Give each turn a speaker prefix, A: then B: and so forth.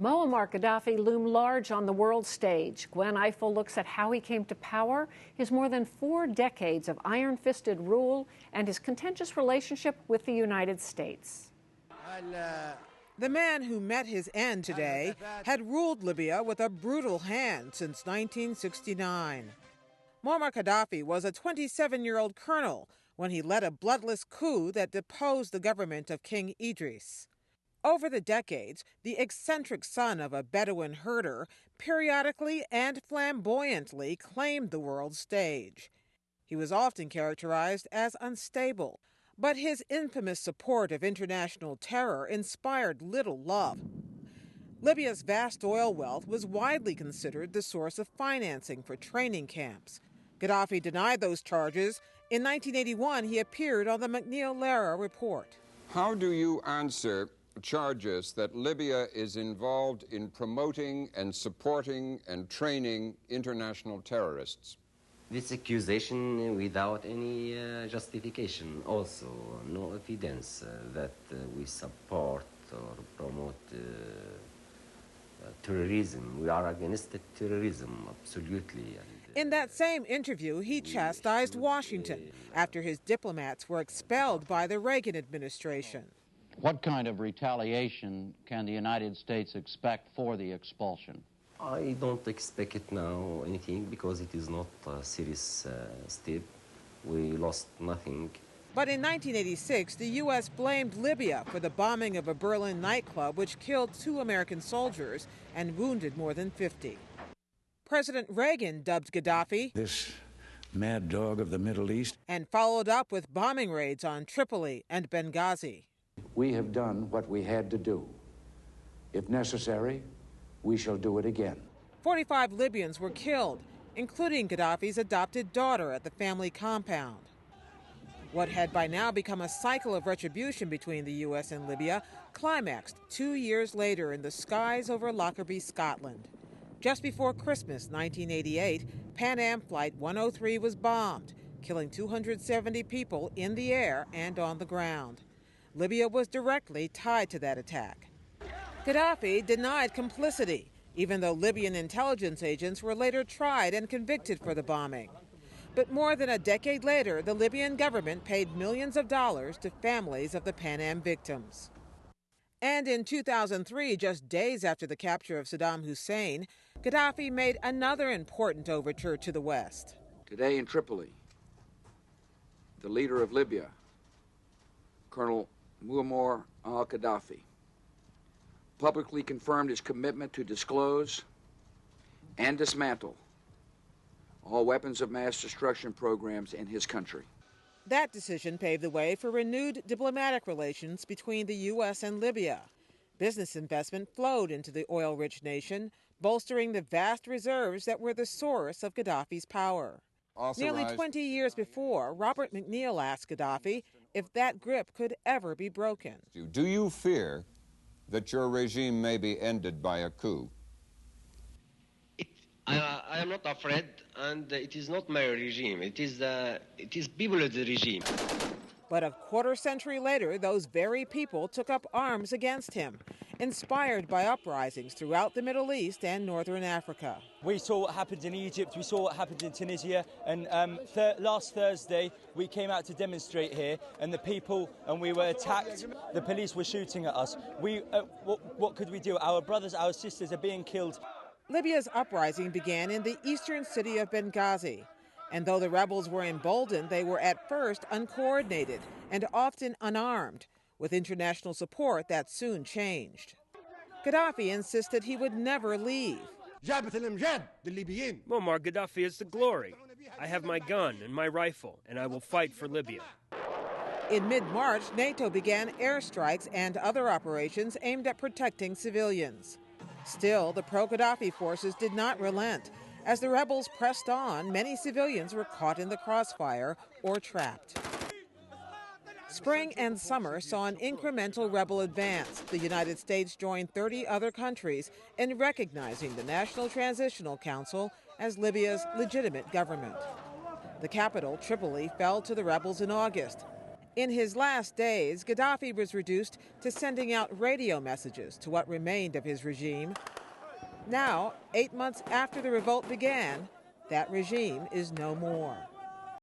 A: Moammar Gadhafi loomed large on the world stage. Gwen Ifill looks at how he came to power, his more than 4 decades of iron-fisted rule, and his contentious relationship with the United States.
B: The man who met his end today had ruled Libya with a brutal hand since 1969. Moammar Gadhafi was a 27-year-old colonel when he led a bloodless coup that deposed the government of King Idris. Over the decades, the eccentric son of a Bedouin herder periodically and flamboyantly claimed the world stage. He was often characterized as unstable, but his infamous support of international terror inspired little love. Libya's vast oil wealth was widely considered the source of financing for training camps. Gadhafi denied those charges. In 1981, he appeared on the McNeil-Lehrer report.
C: How do you answer charges that Libya is involved in promoting and supporting and training international terrorists?
D: This accusation without any justification, also no evidence that we support or promote terrorism. We are against terrorism, absolutely.
B: In that same interview, he chastised Washington after his diplomats were expelled by the Reagan administration.
E: What kind of retaliation can the United States expect for the expulsion?
D: I don't expect it now anything because it is not a serious step. We lost nothing.
B: But in 1986, the U.S. blamed Libya for the bombing of a Berlin nightclub which killed 2 American soldiers and wounded more than 50. President Reagan dubbed Gadhafi
F: this mad dog of the Middle East
B: and followed up with bombing raids on Tripoli and Benghazi.
F: We have done what we had to do. If necessary, we shall do it again.
B: 45 Libyans were killed, including Gadhafi's adopted daughter at the family compound. What had by now become a cycle of retribution between the U.S. and Libya climaxed 2 years later in the skies over Lockerbie, Scotland. Just before Christmas 1988, Pan Am Flight 103 was bombed, killing 270 people in the air and on the ground. Libya was directly tied to that attack. Gadhafi denied complicity, even though Libyan intelligence agents were later tried and convicted for the bombing. But more than a decade later, the Libyan government paid millions of dollars to families of the Pan Am victims. And in 2003, just days after the capture of Saddam Hussein, Gadhafi made another important overture to the West.
G: Today in Tripoli, the leader of Libya, Colonel Moammar Gadhafi, publicly confirmed his commitment to disclose and dismantle all weapons of mass destruction programs in his country.
B: That decision paved the way for renewed diplomatic relations between the U.S. and Libya. Business investment flowed into the oil-rich nation, bolstering the vast reserves that were the source of Gadhafi's power. Nearly 20 years before, Robert McNeil asked Gadhafi if that grip could ever be broken.
C: Do you fear that your regime may be ended by a coup?
H: I am not afraid, and it is not my regime. It is people of the regime.
B: But a quarter century later, those very people took up arms against him, inspired by uprisings throughout the Middle East and northern Africa.
I: We saw what happened in Egypt, we saw what happened in Tunisia, and last Thursday we came out to demonstrate here, and we were attacked. The police were shooting at us. What could we do? Our brothers, our sisters are being killed.
B: Libya's uprising began in the eastern city of Benghazi. And though the rebels were emboldened, they were at first uncoordinated and often unarmed. With international support, that soon changed. Gadhafi insisted he would never leave.
J: Muammar Gadhafi is the glory. I have my gun and my rifle, and I will fight for Libya.
B: In mid-March, NATO began airstrikes and other operations aimed at protecting civilians. Still, the pro-Gadhafi forces did not relent. As the rebels pressed on, many civilians were caught in the crossfire or trapped. Spring and summer saw an incremental rebel advance. The United States joined 30 other countries in recognizing the National Transitional Council as Libya's legitimate government. The capital, Tripoli, fell to the rebels in August. In his last days, Gaddafi was reduced to sending out radio messages to what remained of his regime. Now, 8 months after the revolt began, that regime is no more.